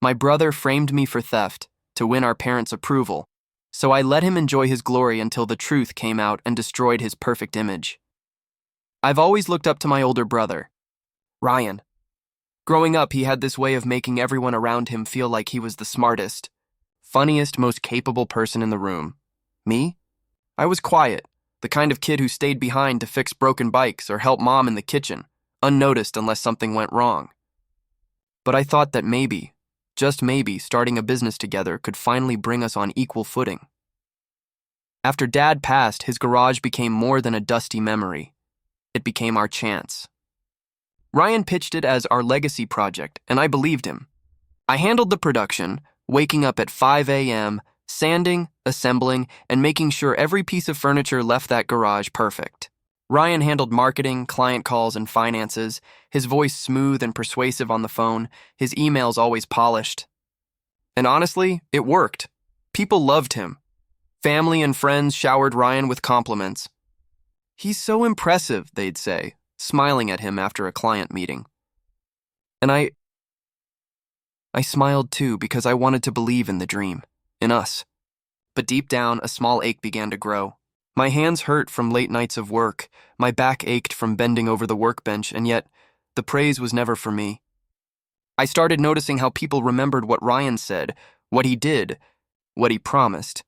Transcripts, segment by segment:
My brother framed me for theft to win our parents' approval, so I let him enjoy his glory until the truth came out and destroyed his perfect image. I've always looked up to my older brother, Ryan. Growing up, he had this way of making everyone around him feel like he was the smartest, funniest, most capable person in the room. Me? I was quiet, the kind of kid who stayed behind to fix broken bikes or help mom in the kitchen, unnoticed unless something went wrong. But I thought that maybe, just maybe, starting a business together could finally bring us on equal footing. After Dad passed, his garage became more than a dusty memory. It became our chance. Ryan pitched it as our legacy project, and I believed him. I handled the production, waking up at 5 a.m., sanding, assembling, and making sure every piece of furniture left that garage perfect. Ryan handled marketing, client calls, and finances, his voice smooth and persuasive on the phone, his emails always polished. And honestly, it worked. People loved him. Family and friends showered Ryan with compliments. "He's so impressive," they'd say, smiling at him after a client meeting. And I smiled too because I wanted to believe in the dream, in us. But deep down, a small ache began to grow. My hands hurt from late nights of work, my back ached from bending over the workbench, and yet the praise was never for me. I started noticing how people remembered what Ryan said, what he did, what he promised.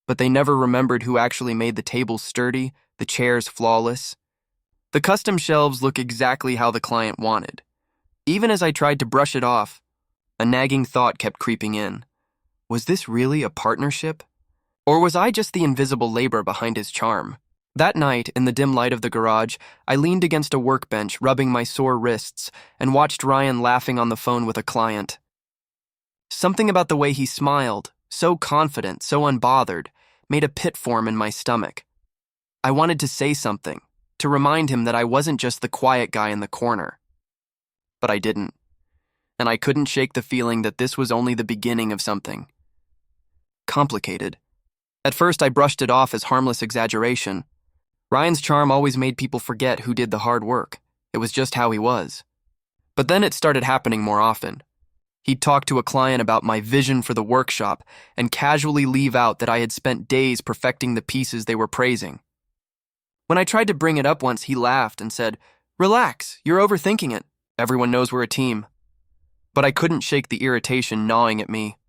But they never remembered who actually made the tables sturdy, the chairs flawless. The custom shelves look exactly how the client wanted. Even as I tried to brush it off, a nagging thought kept creeping in. Was this really a partnership? Or was I just the invisible labor behind his charm? That night, in the dim light of the garage, I leaned against a workbench, rubbing my sore wrists, and watched Ryan laughing on the phone with a client. Something about the way he smiled, so confident, so unbothered, made a pit form in my stomach. I wanted to say something, to remind him that I wasn't just the quiet guy in the corner. But I didn't. And I couldn't shake the feeling that this was only the beginning of something complicated. At first, I brushed it off as harmless exaggeration. Ryan's charm always made people forget who did the hard work. It was just how he was. But then it started happening more often. He'd talk to a client about my vision for the workshop and casually leave out that I had spent days perfecting the pieces they were praising. When I tried to bring it up once, he laughed and said, "Relax, you're overthinking it. Everyone knows we're a team." But I couldn't shake the irritation gnawing at me.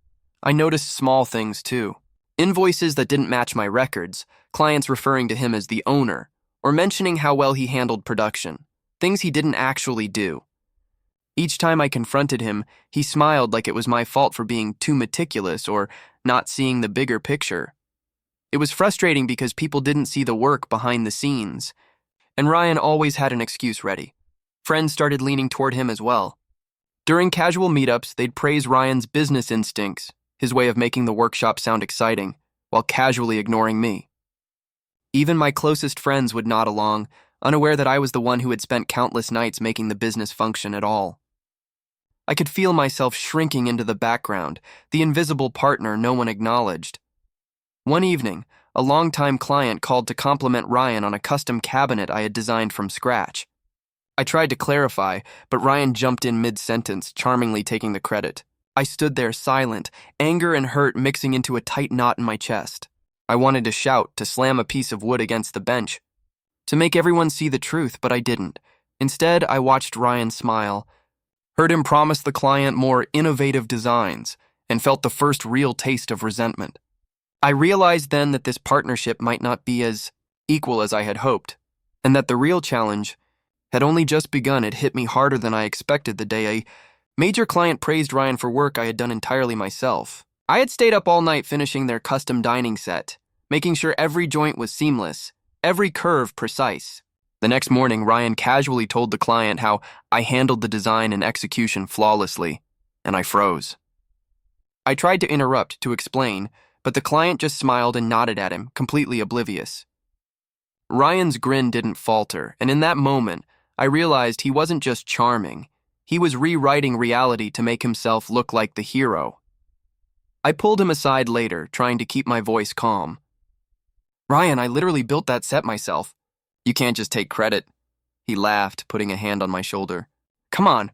I noticed small things too. Invoices that didn't match my records, clients referring to him as the owner, or mentioning how well he handled production, things he didn't actually do. Each time I confronted him, he smiled like it was my fault for being too meticulous or not seeing the bigger picture. It was frustrating because people didn't see the work behind the scenes, and Ryan always had an excuse ready. Friends started leaning toward him as well. During casual meetups, they'd praise Ryan's business instincts, his way of making the workshop sound exciting, while casually ignoring me. Even my closest friends would nod along, unaware that I was the one who had spent countless nights making the business function at all. I could feel myself shrinking into the background, the invisible partner no one acknowledged. One evening, a longtime client called to compliment Ryan on a custom cabinet I had designed from scratch. I tried to clarify, but Ryan jumped in mid-sentence, charmingly taking the credit. I stood there silent, anger and hurt mixing into a tight knot in my chest. I wanted to shout, to slam a piece of wood against the bench, to make everyone see the truth, but I didn't. Instead, I watched Ryan smile, heard him promise the client more innovative designs, and felt the first real taste of resentment. I realized then that this partnership might not be as equal as I had hoped, and that the real challenge had only just begun. It hit me harder than I expected the day a major client praised Ryan for work I had done entirely myself. I had stayed up all night finishing their custom dining set, making sure every joint was seamless, every curve precise. The next morning, Ryan casually told the client how I handled the design and execution flawlessly, and I froze. I tried to interrupt, to explain, but the client just smiled and nodded at him, completely oblivious. Ryan's grin didn't falter, and in that moment, I realized he wasn't just charming. He was rewriting reality to make himself look like the hero. I pulled him aside later, trying to keep my voice calm. "Ryan, I literally built that set myself. You can't just take credit." He laughed, putting a hand on my shoulder. "Come on,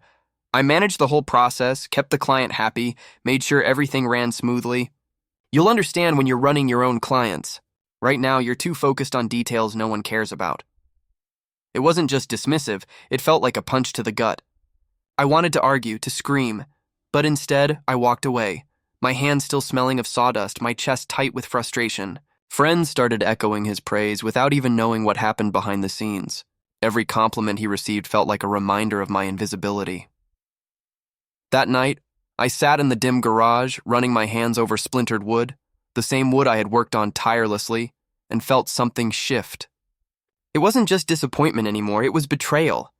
I managed the whole process, kept the client happy, made sure everything ran smoothly. You'll understand when you're running your own clients. Right now, you're too focused on details no one cares about. It wasn't just dismissive, it felt like a punch to the gut. I wanted to argue, to scream, but instead, I walked away, my hands still smelling of sawdust, my chest tight with frustration. Friends started echoing his praise without even knowing what happened behind the scenes. Every compliment he received felt like a reminder of my invisibility. That night, I sat in the dim garage, running my hands over splintered wood, the same wood I had worked on tirelessly, and felt something shift. It wasn't just disappointment anymore, it was betrayal.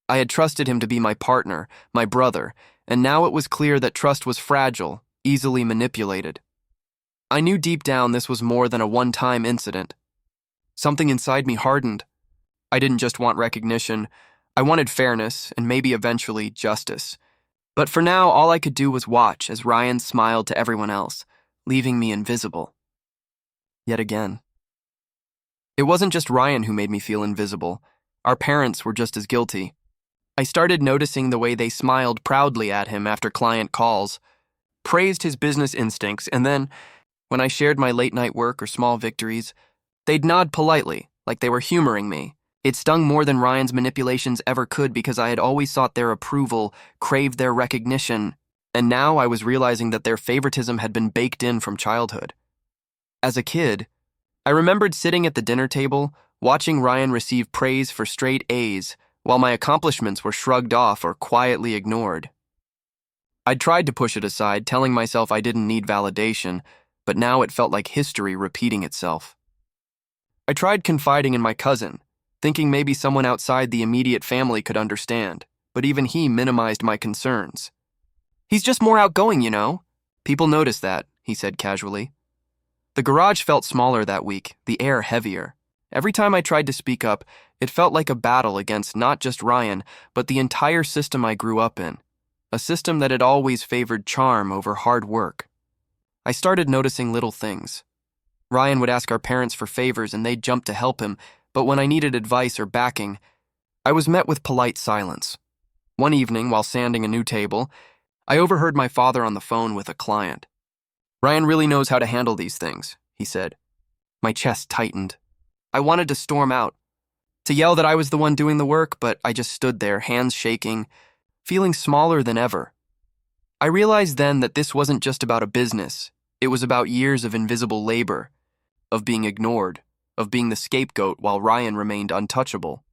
I had trusted him to be my partner, my brother, and now it was clear that trust was fragile, easily manipulated. I knew deep down this was more than a one-time incident. Something inside me hardened. I didn't just want recognition, I wanted fairness and maybe eventually justice. But for now, all I could do was watch as Ryan smiled to everyone else, leaving me invisible. Yet again. It wasn't just Ryan who made me feel invisible. Our parents were just as guilty. I started noticing the way they smiled proudly at him after client calls, praised his business instincts, and then, when I shared my late-night work or small victories, they'd nod politely, like they were humoring me. It stung more than Ryan's manipulations ever could because I had always sought their approval, craved their recognition, and now I was realizing that their favoritism had been baked in from childhood. As a kid, I remembered sitting at the dinner table, watching Ryan receive praise for straight A's, while my accomplishments were shrugged off or quietly ignored. I'd tried to push it aside, telling myself I didn't need validation, but now it felt like history repeating itself. I tried confiding in my cousin, thinking maybe someone outside the immediate family could understand, but even he minimized my concerns. "He's just more outgoing, you know. People notice that," he said casually. The garage felt smaller that week, the air heavier. Every time I tried to speak up, it felt like a battle against not just Ryan, but the entire system I grew up in, a system that had always favored charm over hard work. I started noticing little things. Ryan would ask our parents for favors and they'd jump to help him, but when I needed advice or backing, I was met with polite silence. One evening, while sanding a new table, I overheard my father on the phone with a client. "Ryan really knows how to handle these things," he said. My chest tightened. I wanted to storm out, to yell that I was the one doing the work, but I just stood there, hands shaking, feeling smaller than ever. I realized then that this wasn't just about a business. It was about years of invisible labor, of being ignored, of being the scapegoat while Ryan remained untouchable.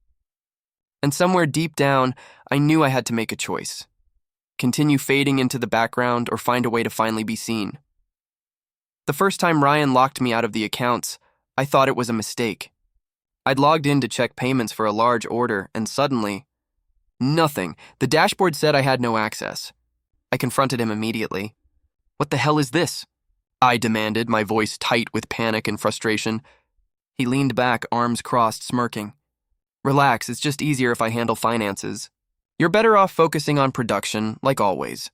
And somewhere deep down, I knew I had to make a choice. Continue fading into the background or find a way to finally be seen. The first time Ryan locked me out of the accounts, I thought it was a mistake. I'd logged in to check payments for a large order, and suddenly, nothing. The dashboard said I had no access. I confronted him immediately. "What the hell is this?" I demanded, my voice tight with panic and frustration. He leaned back, arms crossed, smirking. "Relax, it's just easier if I handle finances. You're better off focusing on production, like always."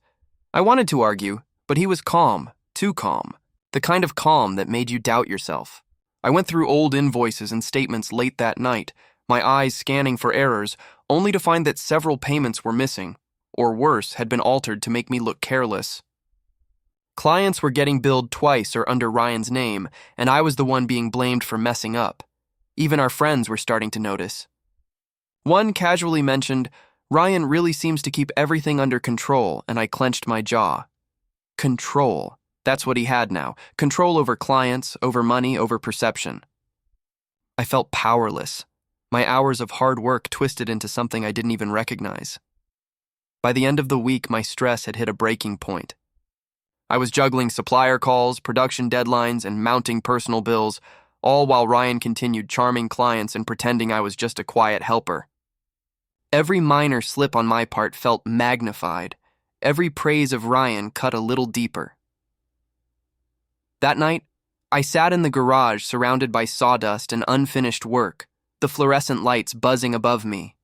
I wanted to argue, but he was calm, too calm, the kind of calm that made you doubt yourself. I went through old invoices and statements late that night, my eyes scanning for errors, only to find that several payments were missing, or worse, had been altered to make me look careless. Clients were getting billed twice or under Ryan's name, and I was the one being blamed for messing up. Even our friends were starting to notice. One casually mentioned, "Ryan really seems to keep everything under control," and I clenched my jaw. Control. That's what he had now. Control over clients, over money, over perception. I felt powerless. My hours of hard work twisted into something I didn't even recognize. By the end of the week, my stress had hit a breaking point. I was juggling supplier calls, production deadlines, and mounting personal bills, all while Ryan continued charming clients and pretending I was just a quiet helper. Every minor slip on my part felt magnified. Every praise of Ryan cut a little deeper. That night, I sat in the garage surrounded by sawdust and unfinished work, the fluorescent lights buzzing above me.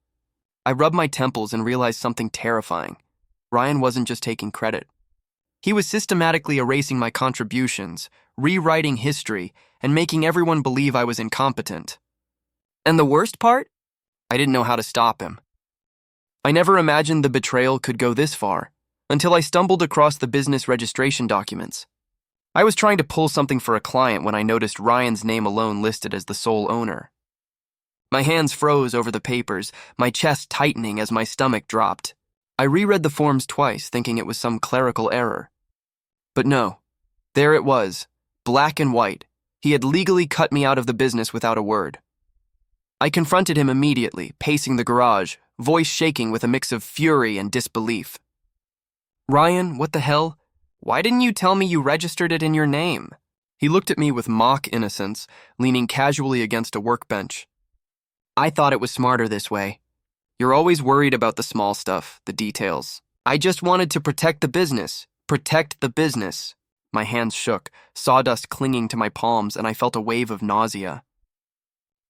I rubbed my temples and realized something terrifying. Ryan wasn't just taking credit. He was systematically erasing my contributions, rewriting history, and making everyone believe I was incompetent. And the worst part? I didn't know how to stop him. I never imagined the betrayal could go this far, until I stumbled across the business registration documents. I was trying to pull something for a client when I noticed Ryan's name alone listed as the sole owner. My hands froze over the papers, my chest tightening as my stomach dropped. I reread the forms twice, thinking it was some clerical error. But no, there it was, black and white. He had legally cut me out of the business without a word. I confronted him immediately, pacing the garage, voice shaking with a mix of fury and disbelief. "Ryan, what the hell? Why didn't you tell me you registered it in your name?" He looked at me with mock innocence, leaning casually against a workbench. "I thought it was smarter this way. You're always worried about the small stuff, the details. I just wanted to protect the business. Protect the business." My hands shook, sawdust clinging to my palms, and I felt a wave of nausea.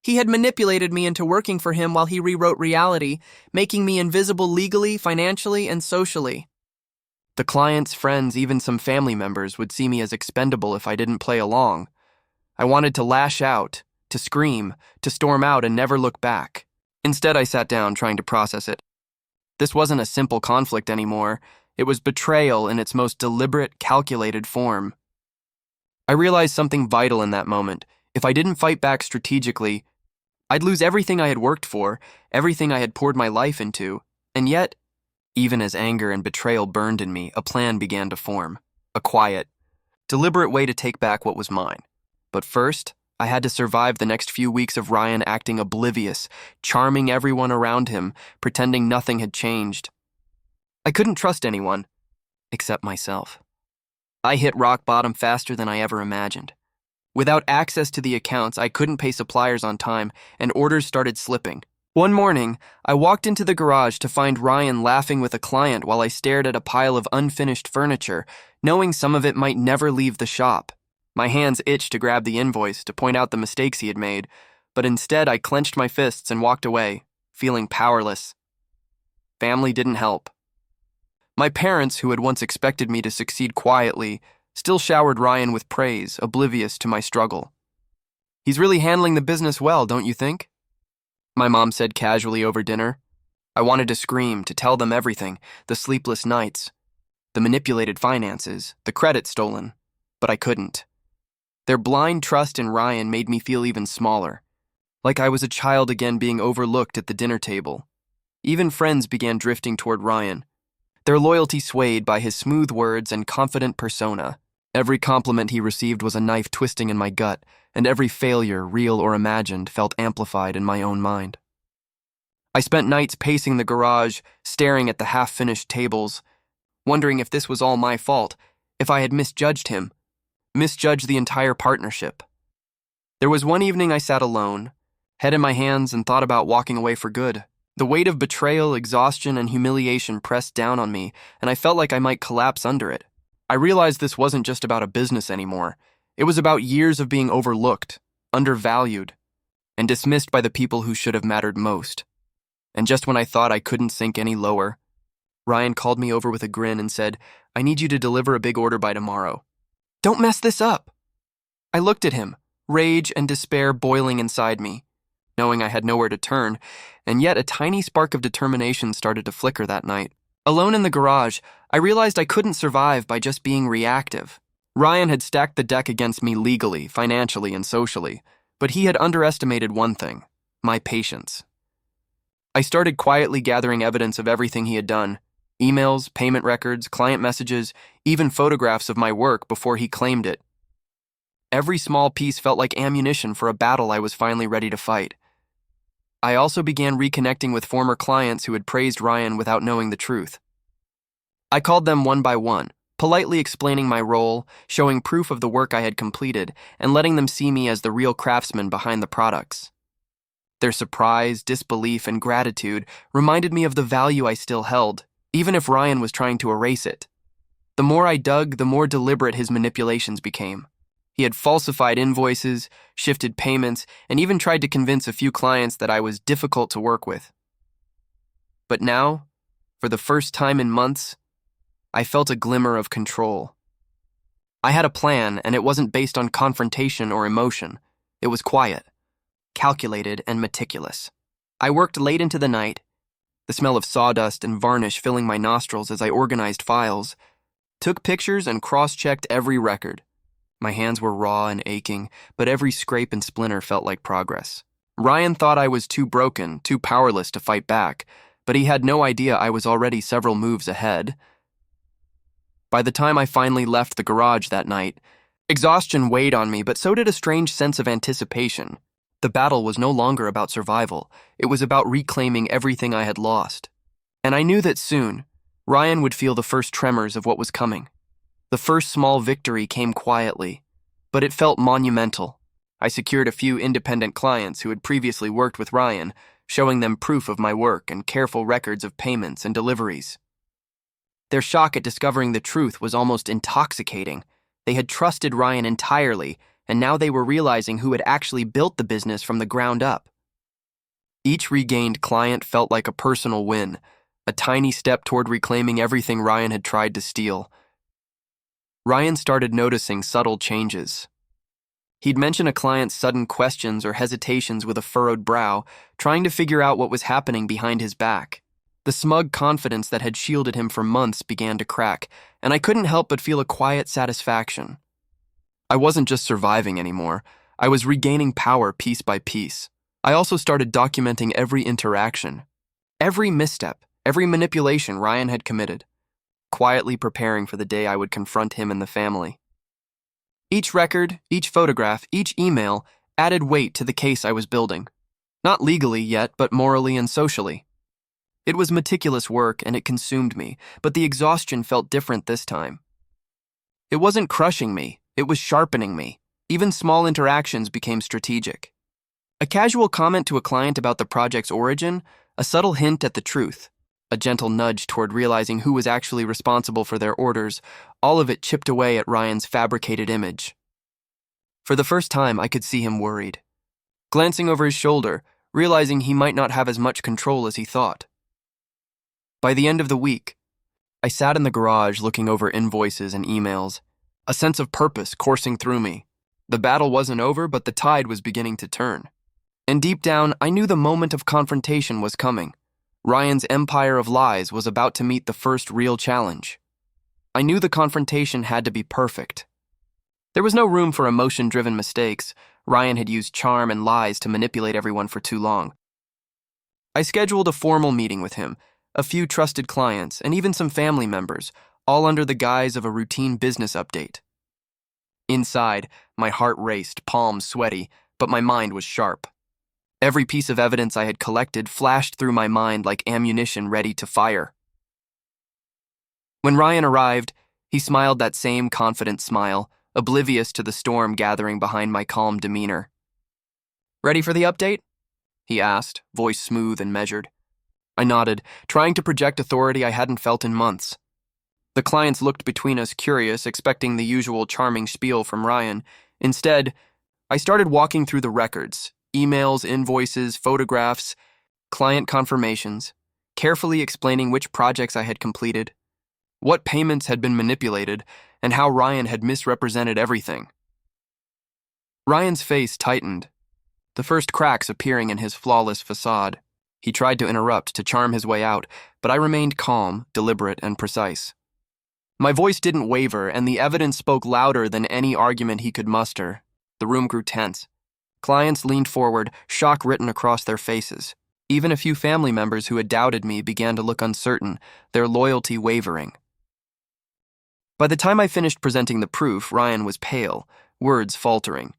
He had manipulated me into working for him while he rewrote reality, making me invisible legally, financially, and socially. The clients, friends, even some family members would see me as expendable if I didn't play along. I wanted to lash out, to scream, to storm out and never look back. Instead, I sat down, trying to process it. This wasn't a simple conflict anymore. It was betrayal in its most deliberate, calculated form. I realized something vital in that moment. If I didn't fight back strategically, I'd lose everything I had worked for, everything I had poured my life into. And yet, even as anger and betrayal burned in me, a plan began to form. A quiet, deliberate way to take back what was mine. But first, I had to survive the next few weeks of Ryan acting oblivious, charming everyone around him, pretending nothing had changed. I couldn't trust anyone, except myself. I hit rock bottom faster than I ever imagined. Without access to the accounts, I couldn't pay suppliers on time, and orders started slipping. One morning, I walked into the garage to find Ryan laughing with a client while I stared at a pile of unfinished furniture, knowing some of it might never leave the shop. My hands itched to grab the invoice to point out the mistakes he had made, but instead I clenched my fists and walked away, feeling powerless. Family didn't help. My parents, who had once expected me to succeed quietly, still showered Ryan with praise, oblivious to my struggle. "He's really handling the business well, don't you think?" my mom said casually over dinner. I wanted to scream, to tell them everything, the sleepless nights, the manipulated finances, the credit stolen, but I couldn't. Their blind trust in Ryan made me feel even smaller, like I was a child again being overlooked at the dinner table. Even friends began drifting toward Ryan, their loyalty swayed by his smooth words and confident persona. Every compliment he received was a knife twisting in my gut, and every failure, real or imagined, felt amplified in my own mind. I spent nights pacing the garage, staring at the half-finished tables, wondering if this was all my fault, if I had misjudged him, misjudged the entire partnership. There was one evening I sat alone, head in my hands, and thought about walking away for good. The weight of betrayal, exhaustion, and humiliation pressed down on me, and I felt like I might collapse under it. I realized this wasn't just about a business anymore. It was about years of being overlooked, undervalued, and dismissed by the people who should have mattered most. And just when I thought I couldn't sink any lower, Ryan called me over with a grin and said, "I need you to deliver a big order by tomorrow. Don't mess this up." I looked at him, rage and despair boiling inside me, knowing I had nowhere to turn, and yet a tiny spark of determination started to flicker that night. Alone in the garage, I realized I couldn't survive by just being reactive. Ryan had stacked the deck against me legally, financially, and socially, but he had underestimated one thing: my patience. I started quietly gathering evidence of everything he had done: emails, payment records, client messages, even photographs of my work before he claimed it. Every small piece felt like ammunition for a battle I was finally ready to fight. I also began reconnecting with former clients who had praised Ryan without knowing the truth. I called them one by one, politely explaining my role, showing proof of the work I had completed, and letting them see me as the real craftsman behind the products. Their surprise, disbelief, and gratitude reminded me of the value I still held, even if Ryan was trying to erase it. The more I dug, the more deliberate his manipulations became. He had falsified invoices, shifted payments, and even tried to convince a few clients that I was difficult to work with. But now, for the first time in months, I felt a glimmer of control. I had a plan, and it wasn't based on confrontation or emotion. It was quiet, calculated, and meticulous. I worked late into the night, the smell of sawdust and varnish filling my nostrils as I organized files, took pictures and cross-checked every record. My hands were raw and aching, but every scrape and splinter felt like progress. Ryan thought I was too broken, too powerless to fight back, but he had no idea I was already several moves ahead. By the time I finally left the garage that night, exhaustion weighed on me, but so did a strange sense of anticipation. The battle was no longer about survival. It was about reclaiming everything I had lost. And I knew that soon, Ryan would feel the first tremors of what was coming. The first small victory came quietly, but it felt monumental. I secured a few independent clients who had previously worked with Ryan, showing them proof of my work and careful records of payments and deliveries. Their shock at discovering the truth was almost intoxicating. They had trusted Ryan entirely, and now they were realizing who had actually built the business from the ground up. Each regained client felt like a personal win, a tiny step toward reclaiming everything Ryan had tried to steal. Ryan started noticing subtle changes. He'd mention a client's sudden questions or hesitations with a furrowed brow, trying to figure out what was happening behind his back. The smug confidence that had shielded him for months began to crack, and I couldn't help but feel a quiet satisfaction. I wasn't just surviving anymore. I was regaining power piece by piece. I also started documenting every interaction, every misstep, every manipulation Ryan had committed, quietly preparing for the day I would confront him and the family. Each record, each photograph, each email added weight to the case I was building. Not legally yet, but morally and socially. It was meticulous work and it consumed me, but the exhaustion felt different this time. It wasn't crushing me, it was sharpening me. Even small interactions became strategic. A casual comment to a client about the project's origin, a subtle hint at the truth, a gentle nudge toward realizing who was actually responsible for their orders, all of it chipped away at Ryan's fabricated image. For the first time, I could see him worried. Glancing over his shoulder, realizing he might not have as much control as he thought. By the end of the week, I sat in the garage looking over invoices and emails, a sense of purpose coursing through me. The battle wasn't over, but the tide was beginning to turn. And deep down, I knew the moment of confrontation was coming. Ryan's empire of lies was about to meet the first real challenge. I knew the confrontation had to be perfect. There was no room for emotion-driven mistakes. Ryan had used charm and lies to manipulate everyone for too long. I scheduled a formal meeting with him, a few trusted clients, and even some family members, all under the guise of a routine business update. Inside, my heart raced, palms sweaty, but my mind was sharp. Every piece of evidence I had collected flashed through my mind like ammunition ready to fire. When Ryan arrived, he smiled that same confident smile, oblivious to the storm gathering behind my calm demeanor. "Ready for the update?" he asked, voice smooth and measured. I nodded, trying to project authority I hadn't felt in months. The clients looked between us curious, expecting the usual charming spiel from Ryan. Instead, I started walking through the records, emails, invoices, photographs, client confirmations, carefully explaining which projects I had completed, what payments had been manipulated, and how Ryan had misrepresented everything. Ryan's face tightened, the first cracks appearing in his flawless facade. He tried to interrupt, to charm his way out, but I remained calm, deliberate, and precise. My voice didn't waver, and the evidence spoke louder than any argument he could muster. The room grew tense. Clients leaned forward, shock written across their faces. Even a few family members who had doubted me began to look uncertain, their loyalty wavering. By the time I finished presenting the proof, Ryan was pale, words faltering.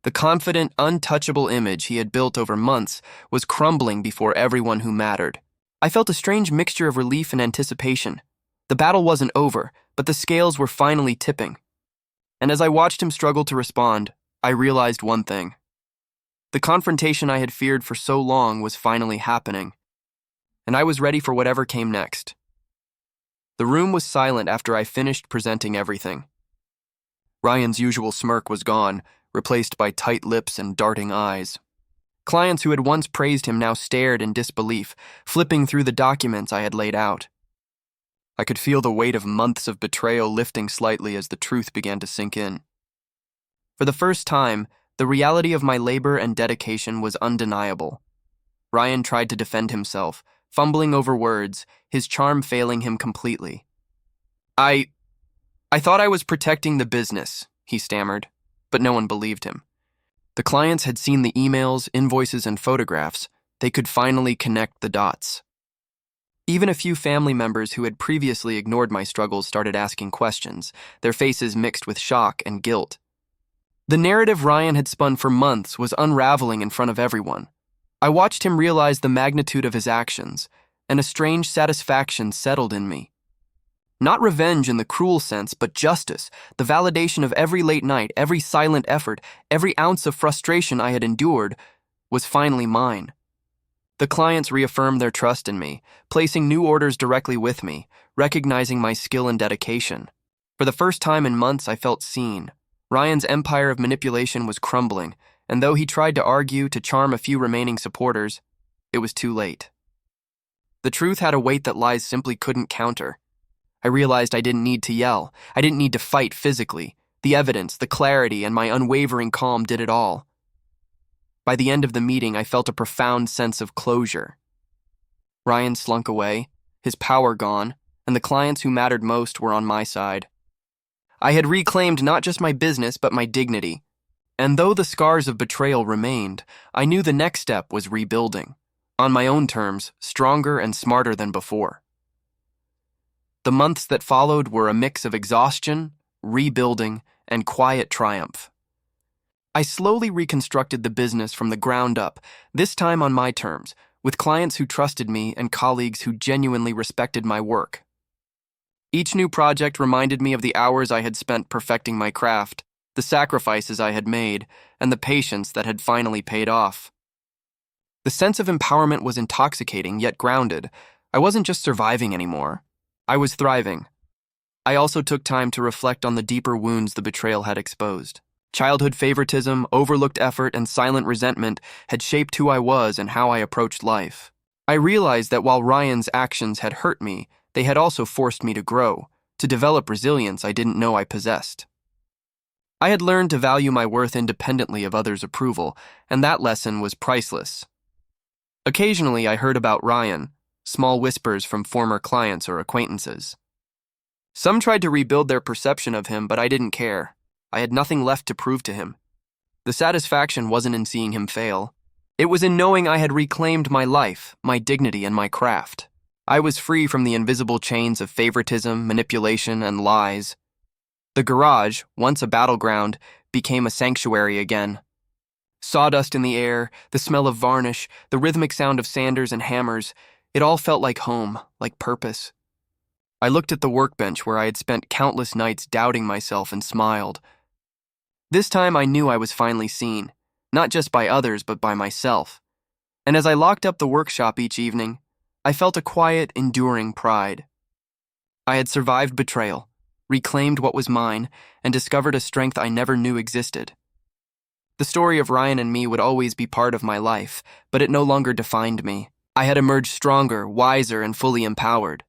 The confident, untouchable image he had built over months was crumbling before everyone who mattered. I felt a strange mixture of relief and anticipation. The battle wasn't over, but the scales were finally tipping. And as I watched him struggle to respond, I realized one thing. The confrontation I had feared for so long was finally happening, and I was ready for whatever came next. The room was silent after I finished presenting everything. Ryan's usual smirk was gone, replaced by tight lips and darting eyes. Clients who had once praised him now stared in disbelief, flipping through the documents I had laid out. I could feel the weight of months of betrayal lifting slightly as the truth began to sink in. For the first time, the reality of my labor and dedication was undeniable. Ryan tried to defend himself, fumbling over words, his charm failing him completely. I thought I was protecting the business, he stammered, but no one believed him. The clients had seen the emails, invoices, and photographs. They could finally connect the dots. Even a few family members who had previously ignored my struggles started asking questions, their faces mixed with shock and guilt. The narrative Ryan had spun for months was unraveling in front of everyone. I watched him realize the magnitude of his actions, and a strange satisfaction settled in me. Not revenge in the cruel sense, but justice, the validation of every late night, every silent effort, every ounce of frustration I had endured, was finally mine. The clients reaffirmed their trust in me, placing new orders directly with me, recognizing my skill and dedication. For the first time in months, I felt seen. Ryan's empire of manipulation was crumbling, and though he tried to argue to charm a few remaining supporters, it was too late. The truth had a weight that lies simply couldn't counter. I realized I didn't need to yell. I didn't need to fight physically. The evidence, the clarity, and my unwavering calm did it all. By the end of the meeting, I felt a profound sense of closure. Ryan slunk away, his power gone, and the clients who mattered most were on my side. I had reclaimed not just my business, but my dignity. And though the scars of betrayal remained, I knew the next step was rebuilding. On my own terms, stronger and smarter than before. The months that followed were a mix of exhaustion, rebuilding, and quiet triumph. I slowly reconstructed the business from the ground up, this time on my terms, with clients who trusted me and colleagues who genuinely respected my work. Each new project reminded me of the hours I had spent perfecting my craft, the sacrifices I had made, and the patience that had finally paid off. The sense of empowerment was intoxicating yet grounded. I wasn't just surviving anymore. I was thriving. I also took time to reflect on the deeper wounds the betrayal had exposed. Childhood favoritism, overlooked effort, and silent resentment had shaped who I was and how I approached life. I realized that while Ryan's actions had hurt me, they had also forced me to grow, to develop resilience I didn't know I possessed. I had learned to value my worth independently of others' approval, and that lesson was priceless. Occasionally, I heard about Ryan, small whispers from former clients or acquaintances. Some tried to rebuild their perception of him, but I didn't care. I had nothing left to prove to him. The satisfaction wasn't in seeing him fail. It was in knowing I had reclaimed my life, my dignity, and my craft. I was free from the invisible chains of favoritism, manipulation, and lies. The garage, once a battleground, became a sanctuary again. Sawdust in the air, the smell of varnish, the rhythmic sound of sanders and hammers, it all felt like home, like purpose. I looked at the workbench where I had spent countless nights doubting myself and smiled. This time I knew I was finally seen, not just by others but by myself. And as I locked up the workshop each evening, I felt a quiet, enduring pride. I had survived betrayal, reclaimed what was mine, and discovered a strength I never knew existed. The story of Ryan and me would always be part of my life, but it no longer defined me. I had emerged stronger, wiser, and fully empowered.